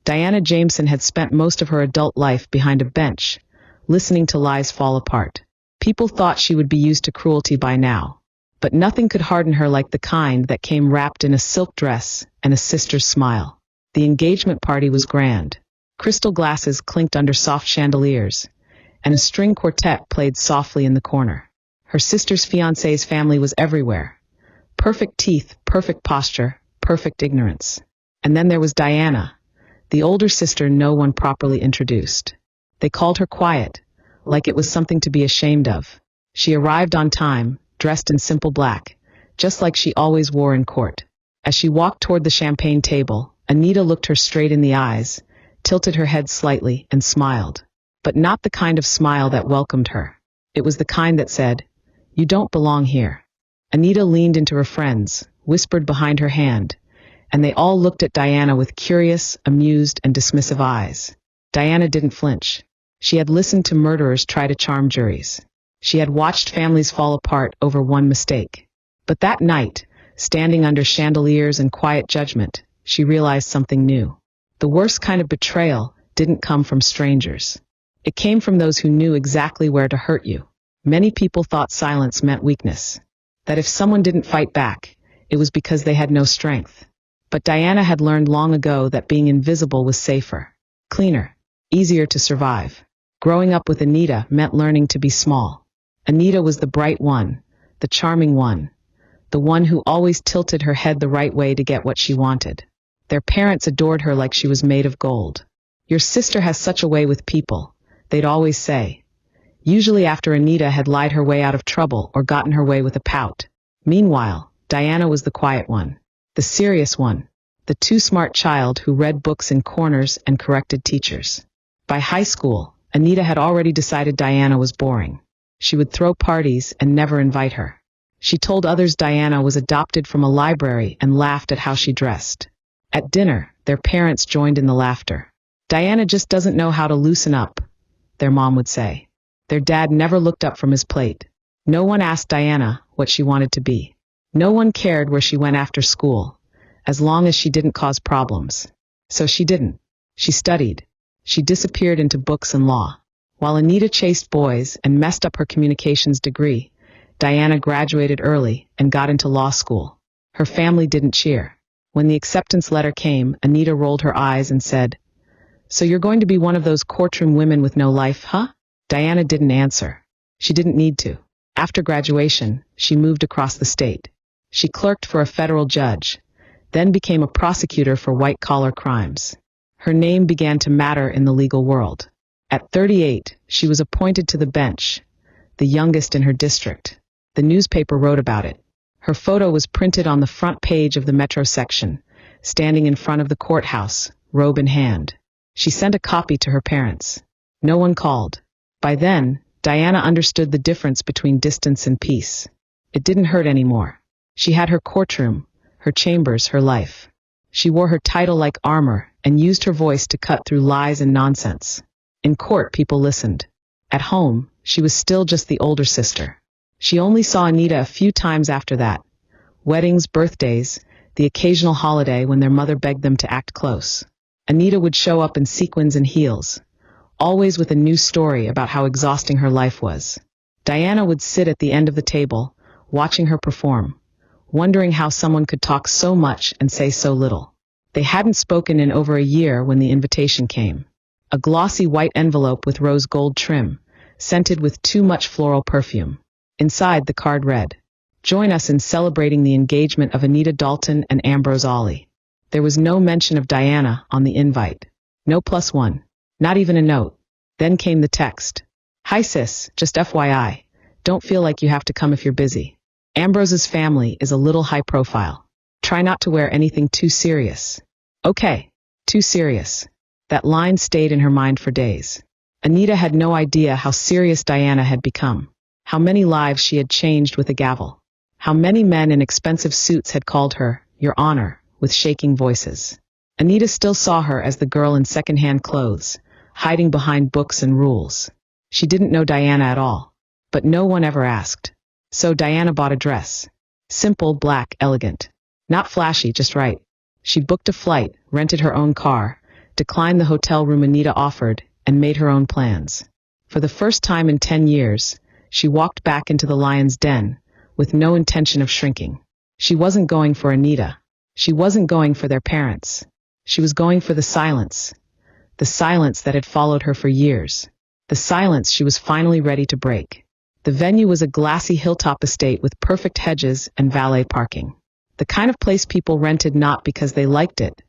Diana Jameson had spent most of her adult life behind a bench, listening to lies fall apart. People thought she would be used to cruelty by now, but nothing could harden her like the kind that came wrapped in a silk dress and a sister's smile. The engagement party was grand. Crystal glasses clinked under soft chandeliers, and a string quartet played softly in the corner. Her sister's fiancé's family was everywhere. Perfect teeth, perfect posture, perfect ignorance. And then there was Diana, the older sister no one properly introduced. They called her quiet, like it was something to be ashamed of. She arrived on time, dressed in simple black, just like she always wore in court. As she walked toward the champagne table, Anita looked her straight in the eyes, tilted her head slightly, and smiled. But not the kind of smile that welcomed her. It was the kind that said, "You don't belong here." Anita leaned into her friends, whispered behind her hand, and they all looked at Diana with curious, amused, and dismissive eyes. Diana didn't flinch. She had listened to murderers try to charm juries. She had watched families fall apart over one mistake. But that night, standing under chandeliers and quiet judgment, she realized something new. The worst kind of betrayal didn't come from strangers. It came from those who knew exactly where to hurt you. Many people thought silence meant weakness, that if someone didn't fight back, it was because they had no strength. But Diana had learned long ago that being invisible was safer, cleaner, easier to survive. Growing up with Anita meant learning to be small. Anita was the bright one, the charming one, the one who always tilted her head the right way to get what she wanted. Their parents adored her like she was made of gold. "Your sister has such a way with people," they'd always say, usually after Anita had lied her way out of trouble or gotten her way with a pout. Meanwhile, Diana was the quiet one, the serious one, the too smart child who read books in corners and corrected teachers. By high school, Anita had already decided Diana was boring. She would throw parties and never invite her. She told others Diana was adopted from a library and laughed at how she dressed. At dinner, their parents joined in the laughter. "Diana just doesn't know how to loosen up," their mom would say. Their dad never looked up from his plate. No one asked Diana what she wanted to be. No one cared where she went after school, as long as she didn't cause problems. So she didn't. She studied. She disappeared into books and law. While Anita chased boys and messed up her communications degree, Diana graduated early and got into law school. Her family didn't cheer. When the acceptance letter came, Anita rolled her eyes and said, "So you're going to be one of those courtroom women with no life, huh?" Diana didn't answer. She didn't need to. After graduation, she moved across the state. She clerked for a federal judge, then became a prosecutor for white-collar crimes. Her name began to matter in the legal world. At 38, she was appointed to the bench, the youngest in her district. The newspaper wrote about it. Her photo was printed on the front page of the Metro section, standing in front of the courthouse, robe in hand. She sent a copy to her parents. No one called. By then, Diana understood the difference between distance and peace. It didn't hurt anymore. She had her courtroom, her chambers, her life. She wore her title like armor and used her voice to cut through lies and nonsense. In court, people listened. At home, she was still just the older sister. She only saw Anita a few times after that. Weddings, birthdays, the occasional holiday when their mother begged them to act close. Anita would show up in sequins and heels, always with a new story about how exhausting her life was. Diana would sit at the end of the table, watching her perform, wondering how someone could talk so much and say so little. They hadn't spoken in over a year when the invitation came. A glossy white envelope with rose gold trim, scented with too much floral perfume. Inside, the card read, "Join us in celebrating the engagement of Anita Dalton and Ambrose Ollie." There was no mention of Diana on the invite. No +1. Not even a note. Then came the text. "Hi sis, just FYI. Don't feel like you have to come if you're busy. Ambrose's family is a little high profile. Try not to wear anything too serious." Okay, too serious. That line stayed in her mind for days. Anita had no idea how serious Diana had become. How many lives she had changed with a gavel. How many men in expensive suits had called her, "Your Honor," with shaking voices. Anita still saw her as the girl in second-hand clothes, hiding behind books and rules. She didn't know Diana at all, but no one ever asked. So Diana bought a dress. Simple, black, elegant. Not flashy, just right. She booked a flight, rented her own car, declined the hotel room Anita offered, and made her own plans. For the first time in 10 years, she walked back into the lion's den, with no intention of shrinking. She wasn't going for Anita. She wasn't going for their parents. She was going for the silence that had followed her for years. The silence she was finally ready to break. The venue was a glassy hilltop estate with perfect hedges and valet parking. The kind of place people rented not because they liked it,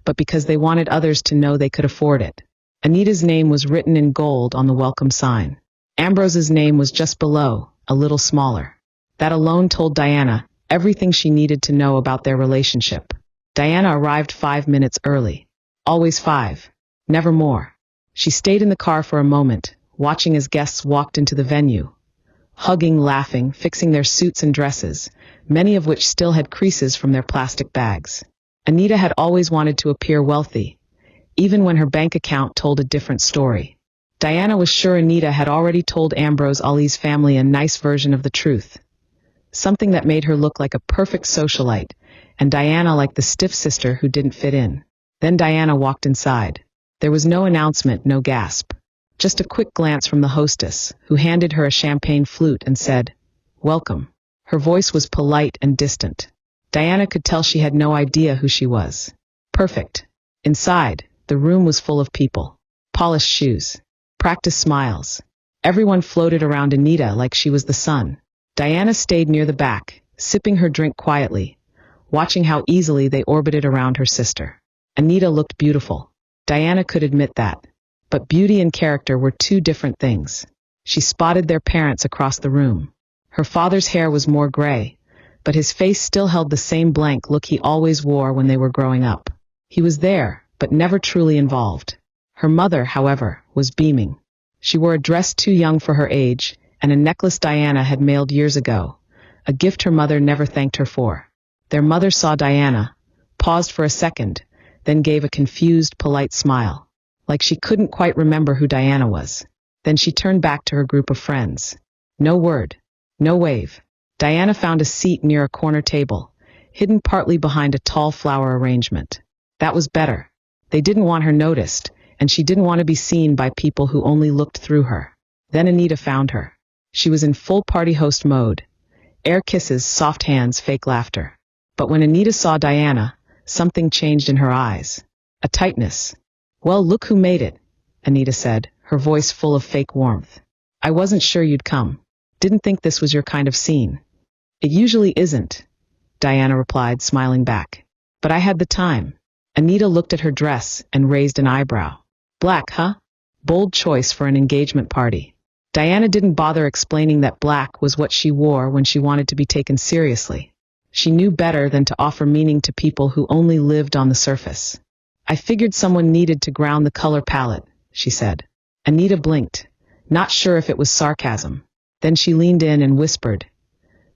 but because they wanted others to know they could afford it. Anita's name was written in gold on the welcome sign. Ambrose's name was just below, a little smaller. That alone told Diana everything she needed to know about their relationship. Diana arrived 5 minutes early. Always 5. Never more. She stayed in the car for a moment, watching as guests walked into the venue. Hugging, laughing, fixing their suits and dresses, many of which still had creases from their plastic bags. Anita had always wanted to appear wealthy, even when her bank account told a different story. Diana was sure Anita had already told Ambrose Ali's family a nice version of the truth. Something that made her look like a perfect socialite, and Diana like the stiff sister who didn't fit in. Then Diana walked inside. There was no announcement, no gasp. Just a quick glance from the hostess, who handed her a champagne flute and said, "Welcome." Her voice was polite and distant. Diana could tell she had no idea who she was. Perfect. Inside, the room was full of people. Polished shoes. Practiced smiles. Everyone floated around Anita like she was the sun. Diana stayed near the back, sipping her drink quietly, watching how easily they orbited around her sister. Anita looked beautiful. Diana could admit that. But beauty and character were two different things. She spotted their parents across the room. Her father's hair was more gray, but his face still held the same blank look he always wore when they were growing up. He was there, but never truly involved. Her mother, however, was beaming. She wore a dress too young for her age, and a necklace Diana had mailed years ago, a gift her mother never thanked her for. Their mother saw Diana, paused for a second, then gave a confused, polite smile. Like she couldn't quite remember who Diana was. Then she turned back to her group of friends. No word. No wave. Diana found a seat near a corner table, hidden partly behind a tall flower arrangement. That was better. They didn't want her noticed, and she didn't want to be seen by people who only looked through her. Then Anita found her. She was in full party host mode. Air kisses, soft hands, fake laughter. But when Anita saw Diana, something changed in her eyes. A tightness. "Well, look who made it," Anita said, her voice full of fake warmth. "I wasn't sure you'd come. Didn't think this was your kind of scene." "It usually isn't," Diana replied, smiling back. "But I had the time." Anita looked at her dress and raised an eyebrow. "Black, huh? Bold choice for an engagement party." Diana didn't bother explaining that black was what she wore when she wanted to be taken seriously. She knew better than to offer meaning to people who only lived on the surface. "I figured someone needed to ground the color palette," she said. Anita blinked, not sure if it was sarcasm. Then she leaned in and whispered,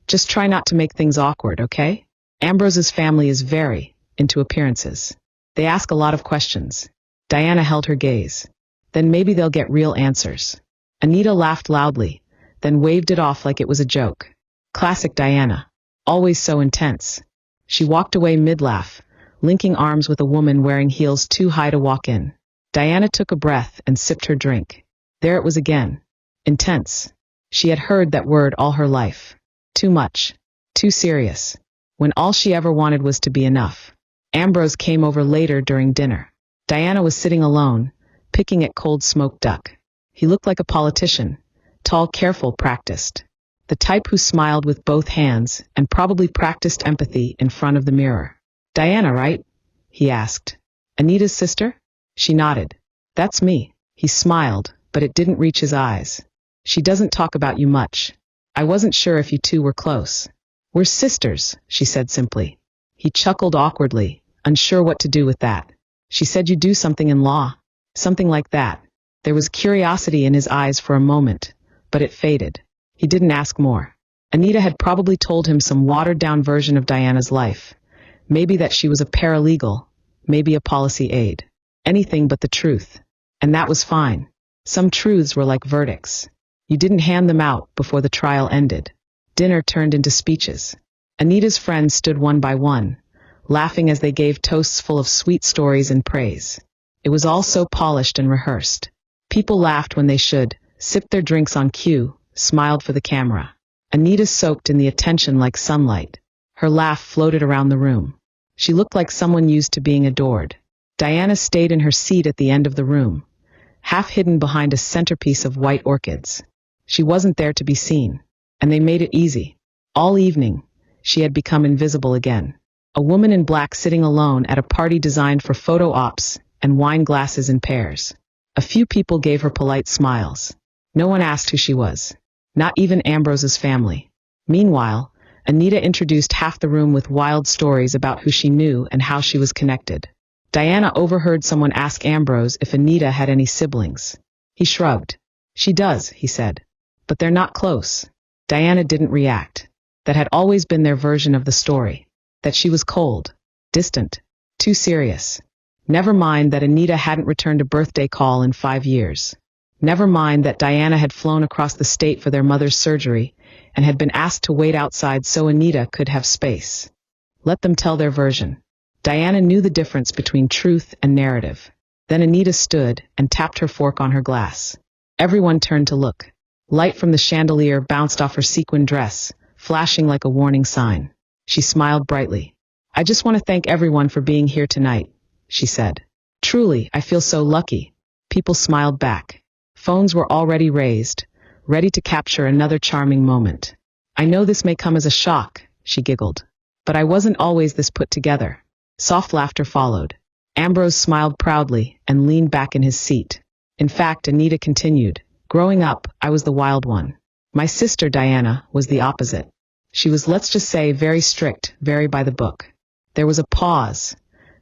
"Just try not to make things awkward, okay? Ambrose's family is very into appearances. They ask a lot of questions." Diana held her gaze. "Then maybe they'll get real answers." Anita laughed loudly, then waved it off like it was a joke. Classic Diana. Always so intense. She walked away mid-laugh, linking arms with a woman wearing heels too high to walk in. Diana took a breath and sipped her drink. There it was again. Intense. She had heard that word all her life. Too much. Too serious. When all she ever wanted was to be enough. Ambrose came over later during dinner. Diana was sitting alone, picking at cold smoked duck. He looked like a politician. Tall, careful, practiced. The type who smiled with both hands and probably practiced empathy in front of the mirror. "Diana, right?" he asked. "Anita's sister?" She nodded. "That's me." He smiled, but it didn't reach his eyes. "She doesn't talk about you much. I wasn't sure if you two were close." "We're sisters," she said simply. He chuckled awkwardly, unsure what to do with that. "She said you do something in law." Something like that. There was curiosity in his eyes for a moment, but it faded. He didn't ask more. Anita had probably told him some watered-down version of Diana's life. Maybe that she was a paralegal, maybe a policy aide. Anything but the truth. And that was fine. Some truths were like verdicts. You didn't hand them out before the trial ended. Dinner turned into speeches. Anita's friends stood one by one, laughing as they gave toasts full of sweet stories and praise. It was all so polished and rehearsed. People laughed when they should, sipped their drinks on cue, smiled for the camera. Anita soaked in the attention like sunlight. Her laugh floated around the room. She looked like someone used to being adored. Diana stayed in her seat at the end of the room, half hidden behind a centerpiece of white orchids. She wasn't there to be seen, and they made it easy. All evening, she had become invisible again. A woman in black sitting alone at a party designed for photo ops and wine glasses in pairs. A few people gave her polite smiles. No one asked who she was. Not even Ambrose's family. Meanwhile, Anita introduced half the room with wild stories about who she knew and how she was connected. Diana overheard someone ask Ambrose if Anita had any siblings. He shrugged. She does, he said. But they're not close. Diana didn't react. That had always been their version of the story. That she was cold, distant, too serious. Never mind that Anita hadn't returned a birthday call in 5 years. Never mind that Diana had flown across the state for their mother's surgery and had been asked to wait outside so Anita could have space. Let them tell their version. Diana knew the difference between truth and narrative. Then Anita stood and tapped her fork on her glass. Everyone turned to look. Light from the chandelier bounced off her sequin dress, flashing like a warning sign. She smiled brightly. I just want to thank everyone for being here tonight, she said. Truly, I feel so lucky. People smiled back. Phones were already raised, ready to capture another charming moment. I know this may come as a shock, she giggled. But I wasn't always this put together. Soft laughter followed. Ambrose smiled proudly and leaned back in his seat. In fact, Anita continued, growing up, I was the wild one. My sister, Diana, was the opposite. She was, let's just say, very strict, very by the book. There was a pause,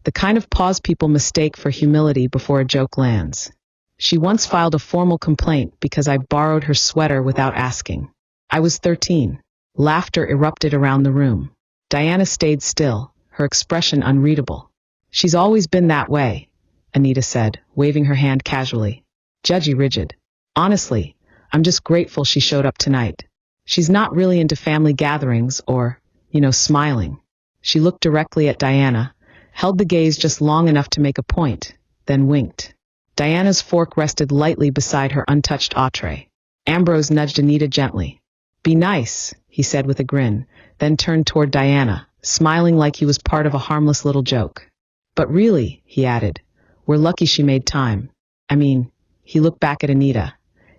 the kind of pause people mistake for humility before a joke lands. She once filed a formal complaint because I borrowed her sweater without asking. I was 13. Laughter erupted around the room. Diana stayed still, her expression unreadable. She's always been that way, Anita said, waving her hand casually. Judgy rigid. Honestly, I'm just grateful she showed up tonight. She's not really into family gatherings or, smiling. She looked directly at Diana, held the gaze just long enough to make a point, then winked. Diana's fork rested lightly beside her untouched entree. Ambrose nudged Anita gently. Be nice, he said with a grin, then turned toward Diana, smiling like he was part of a harmless little joke. But really, he added, we're lucky she made time. He looked back at Anita.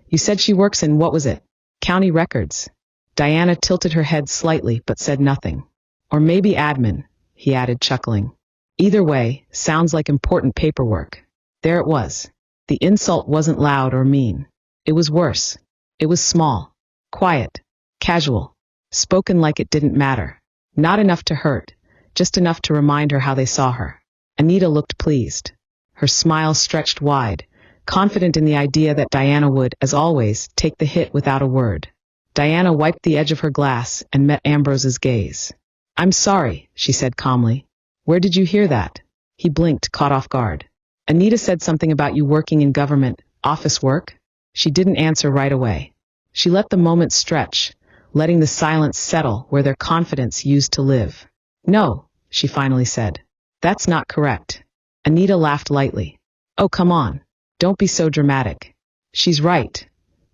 You said she works in, what was it? County records. Diana tilted her head slightly but said nothing. Or maybe admin, he added, chuckling. Either way, sounds like important paperwork. There it was. The insult wasn't loud or mean. It was worse. It was small, quiet, casual, spoken like it didn't matter. Not enough to hurt, just enough to remind her how they saw her. Anita looked pleased. Her smile stretched wide, confident in the idea that Diana would, as always, take the hit without a word. Diana wiped the edge of her glass and met Ambrose's gaze. I'm sorry, she said calmly. Where did you hear that? He blinked, caught off guard. Anita said something about you working in government, office work? She didn't answer right away. She let the moment stretch, letting the silence settle where their confidence used to live. No, she finally said. That's not correct. Anita laughed lightly. Oh, come on. Don't be so dramatic. She's right,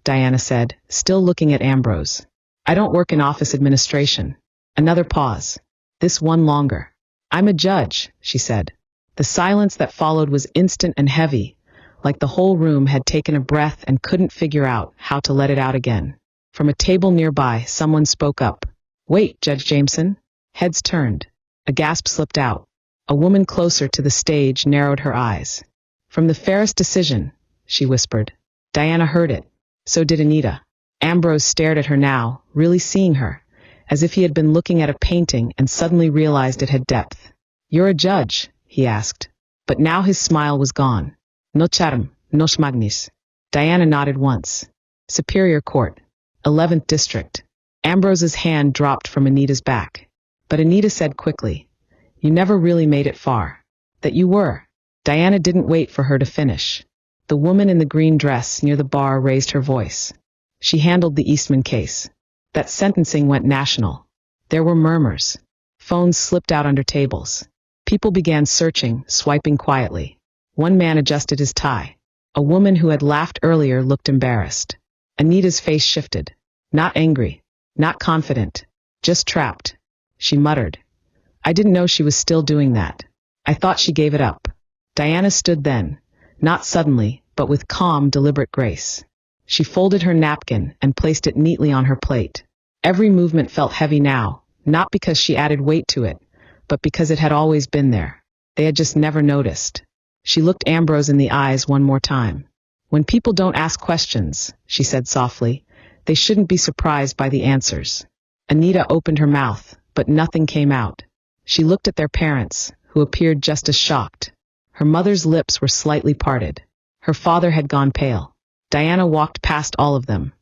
Diana said, still looking at Ambrose. I don't work in office administration. Another pause. This one longer. I'm a judge, she said. The silence that followed was instant and heavy, like the whole room had taken a breath and couldn't figure out how to let it out again. From a table nearby, someone spoke up. Wait, Judge Jameson. Heads turned. A gasp slipped out. A woman closer to the stage narrowed her eyes. From the fairest decision, she whispered. Diana heard it. So did Anita. Ambrose stared at her now, really seeing her, as if he had been looking at a painting and suddenly realized it had depth. You're a judge, he asked. But now his smile was gone. No charum, no smagnis. Diana nodded once. Superior Court. 11th District. Ambrose's hand dropped from Anita's back. But Anita said quickly, you never really made it far. That you were. Diana didn't wait for her to finish. The woman in the green dress near the bar raised her voice. She handled the Eastman case. That sentencing went national. There were murmurs. Phones slipped out under tables. People began searching, swiping quietly. One man adjusted his tie. A woman who had laughed earlier looked embarrassed. Anita's face shifted. Not angry. Not confident. Just trapped. She muttered. I didn't know she was still doing that. I thought she gave it up. Diana stood then, not suddenly, but with calm, deliberate grace. She folded her napkin and placed it neatly on her plate. Every movement felt heavy now, not because she added weight to it, but because it had always been there. They had just never noticed. She looked Ambrose in the eyes one more time. When people don't ask questions, she said softly, they shouldn't be surprised by the answers. Anita opened her mouth, but nothing came out. She looked at their parents, who appeared just as shocked. Her mother's lips were slightly parted. Her father had gone pale. Diana walked past all of them.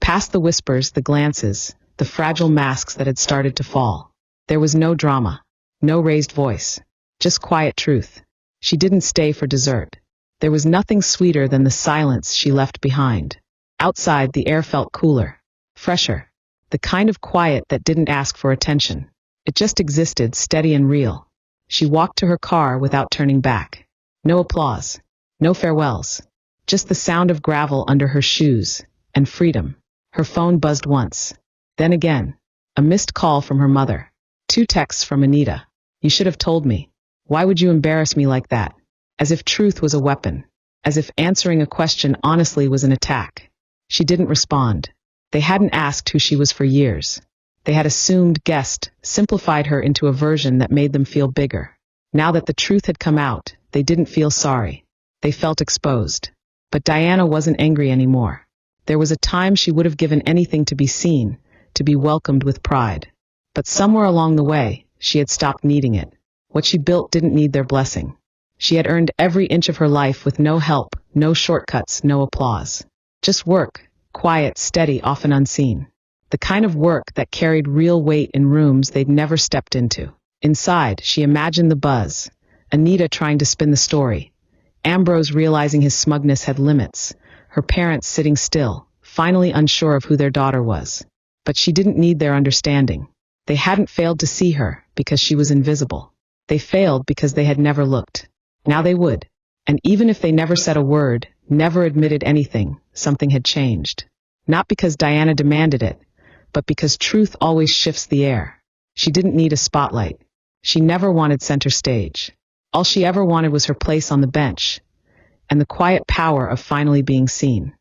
Past the whispers, the glances, the fragile masks that had started to fall. There was no drama, no raised voice, just quiet truth. She didn't stay for dessert. There was nothing sweeter than the silence she left behind. Outside, the air felt cooler, fresher, the kind of quiet that didn't ask for attention. It just existed, steady and real. She walked to her car without turning back. No applause, no farewells, just the sound of gravel under her shoes, and freedom. Her phone buzzed once. Then again, a missed call from her mother. 2 texts from Anita. You should have told me. Why would you embarrass me like that? As if truth was a weapon. As if answering a question honestly was an attack. She didn't respond. They hadn't asked who she was for years. They had assumed, guessed, simplified her into a version that made them feel bigger. Now that the truth had come out, they didn't feel sorry. They felt exposed. But Diana wasn't angry anymore. There was a time she would have given anything to be seen, to be welcomed with pride. But somewhere along the way, she had stopped needing it. What she built didn't need their blessing. She had earned every inch of her life with no help, no shortcuts, no applause. Just work, quiet, steady, often unseen. The kind of work that carried real weight in rooms they'd never stepped into. Inside, she imagined the buzz. Anita trying to spin the story. Ambrose realizing his smugness had limits. Her parents sitting still, finally unsure of who their daughter was. But she didn't need their understanding. They hadn't failed to see her because she was invisible. They failed because they had never looked. Now they would. And even if they never said a word, never admitted anything, something had changed. Not because Diana demanded it, but because truth always shifts the air. She didn't need a spotlight. She never wanted center stage. All she ever wanted was her place on the bench, and the quiet power of finally being seen.